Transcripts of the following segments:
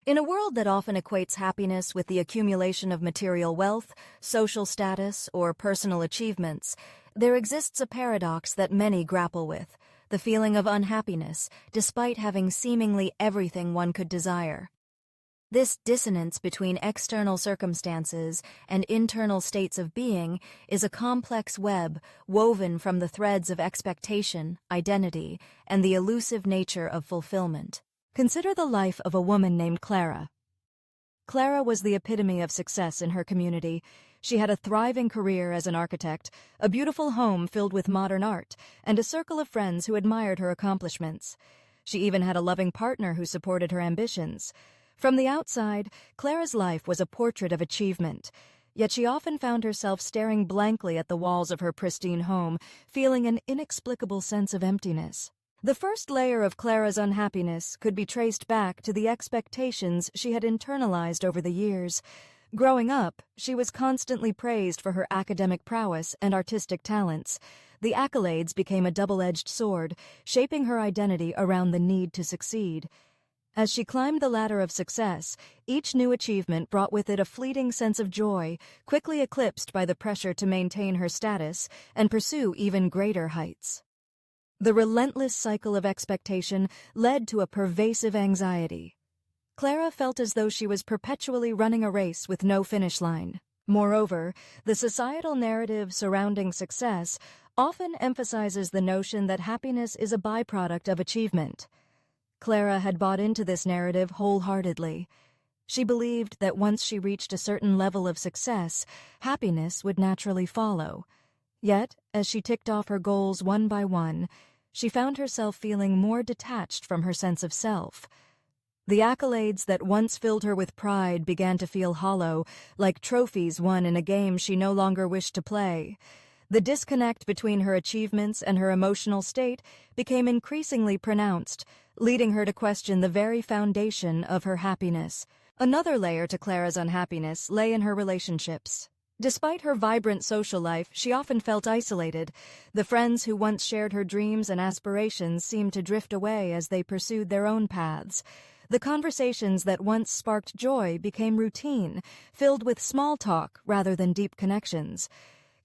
In a world that often equates happiness with the accumulation of material wealth, social status, or personal achievements, there exists a paradox that many grapple with: the feeling of unhappiness, despite having seemingly everything one could desire. This dissonance between external circumstances and internal states of being is a complex web woven from the threads of expectation, identity, and the elusive nature of fulfillment. Consider the life of a woman named Clara. Clara was the epitome of success in her community. She had a thriving career as an architect, a beautiful home filled with modern art, and a circle of friends who admired her accomplishments. She even had a loving partner who supported her ambitions. From the outside, Clara's life was a portrait of achievement, yet she often found herself staring blankly at the walls of her pristine home, feeling an inexplicable sense of emptiness. The first layer of Clara's unhappiness could be traced back to the expectations she had internalized over the years. Growing up, she was constantly praised for her academic prowess and artistic talents. The accolades became a double-edged sword, shaping her identity around the need to succeed. As she climbed the ladder of success, each new achievement brought with it a fleeting sense of joy, quickly eclipsed by the pressure to maintain her status and pursue even greater heights. The relentless cycle of expectation led to a pervasive anxiety. Clara felt as though she was perpetually running a race with no finish line. Moreover, the societal narrative surrounding success often emphasizes the notion that happiness is a byproduct of achievement. Clara had bought into this narrative wholeheartedly. She believed that once she reached a certain level of success, happiness would naturally follow. Yet, as she ticked off her goals one by one, she found herself feeling more detached from her sense of self. The accolades that once filled her with pride began to feel hollow, like trophies won in a game she no longer wished to play. The disconnect between her achievements and her emotional state became increasingly pronounced, leading her to question the very foundation of her happiness. Another layer to Clara's unhappiness lay in her relationships. Despite her vibrant social life, she often felt isolated. The friends who once shared her dreams and aspirations seemed to drift away as they pursued their own paths. The conversations that once sparked joy became routine, filled with small talk rather than deep connections.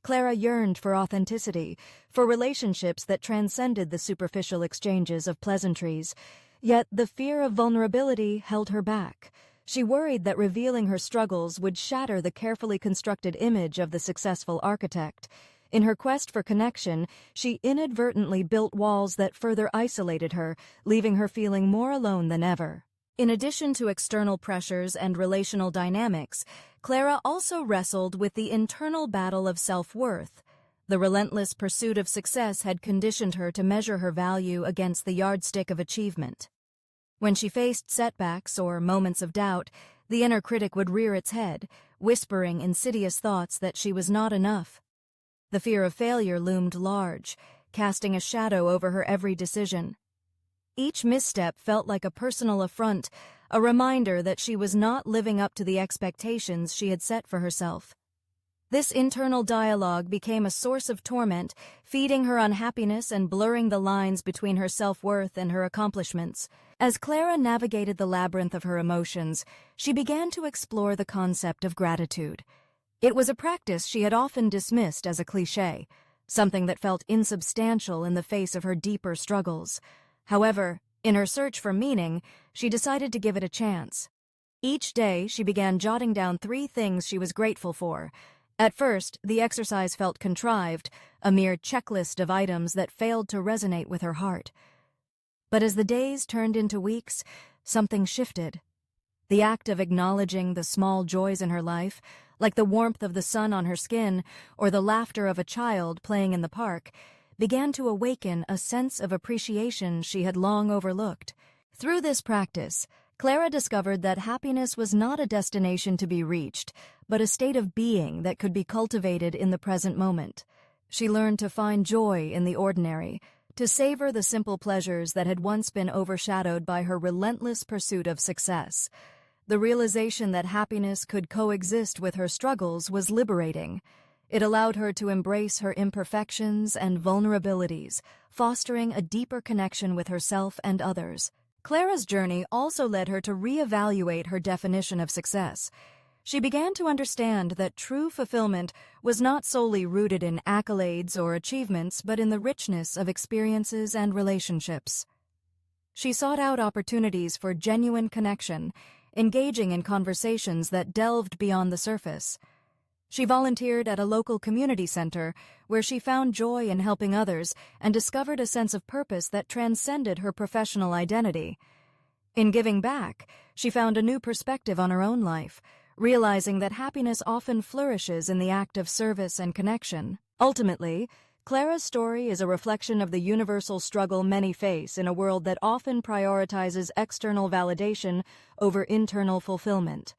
Clara yearned for authenticity, for relationships that transcended the superficial exchanges of pleasantries. Yet the fear of vulnerability held her back. She worried that revealing her struggles would shatter the carefully constructed image of the successful architect. In her quest for connection, she inadvertently built walls that further isolated her, leaving her feeling more alone than ever. In addition to external pressures and relational dynamics, Clara also wrestled with the internal battle of self-worth. The relentless pursuit of success had conditioned her to measure her value against the yardstick of achievement. When she faced setbacks or moments of doubt, the inner critic would rear its head, whispering insidious thoughts that she was not enough. The fear of failure loomed large, casting a shadow over her every decision. Each misstep felt like a personal affront, a reminder that she was not living up to the expectations she had set for herself. This internal dialogue became a source of torment, feeding her unhappiness and blurring the lines between her self-worth and her accomplishments. As Clara navigated the labyrinth of her emotions, she began to explore the concept of gratitude. It was a practice she had often dismissed as a cliché, something that felt insubstantial in the face of her deeper struggles. However, in her search for meaning, she decided to give it a chance. Each day, she began jotting down 3 things she was grateful for. At first, the exercise felt contrived, a mere checklist of items that failed to resonate with her heart. But as the days turned into weeks, something shifted. The act of acknowledging the small joys in her life, like the warmth of the sun on her skin or the laughter of a child playing in the park, began to awaken a sense of appreciation she had long overlooked. Through this practice, Clara discovered that happiness was not a destination to be reached, but a state of being that could be cultivated in the present moment. She learned to find joy in the ordinary, to savor the simple pleasures that had once been overshadowed by her relentless pursuit of success. The realization that happiness could coexist with her struggles was liberating. It allowed her to embrace her imperfections and vulnerabilities, fostering a deeper connection with herself and others. Clara's journey also led her to reevaluate her definition of success. She began to understand that true fulfillment was not solely rooted in accolades or achievements, but in the richness of experiences and relationships. She sought out opportunities for genuine connection, engaging in conversations that delved beyond the surface. She volunteered at a local community center where she found joy in helping others and discovered a sense of purpose that transcended her professional identity. In giving back, she found a new perspective on her own life, realizing that happiness often flourishes in the act of service and connection. Ultimately, Clara's story is a reflection of the universal struggle many face in a world that often prioritizes external validation over internal fulfillment.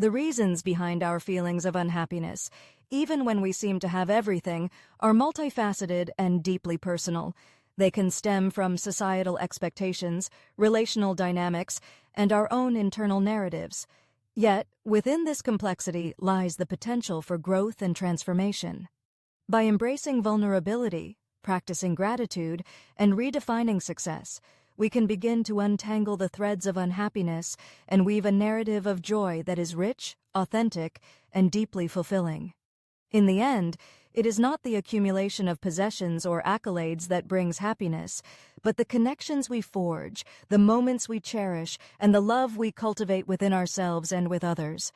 The reasons behind our feelings of unhappiness, even when we seem to have everything, are multifaceted and deeply personal. They can stem from societal expectations, relational dynamics, and our own internal narratives. Yet, within this complexity lies the potential for growth and transformation. By embracing vulnerability, practicing gratitude, and redefining success, we can begin to untangle the threads of unhappiness and weave a narrative of joy that is rich, authentic, and deeply fulfilling. In the end, it is not the accumulation of possessions or accolades that brings happiness, but the connections we forge, the moments we cherish, and the love we cultivate within ourselves and with others.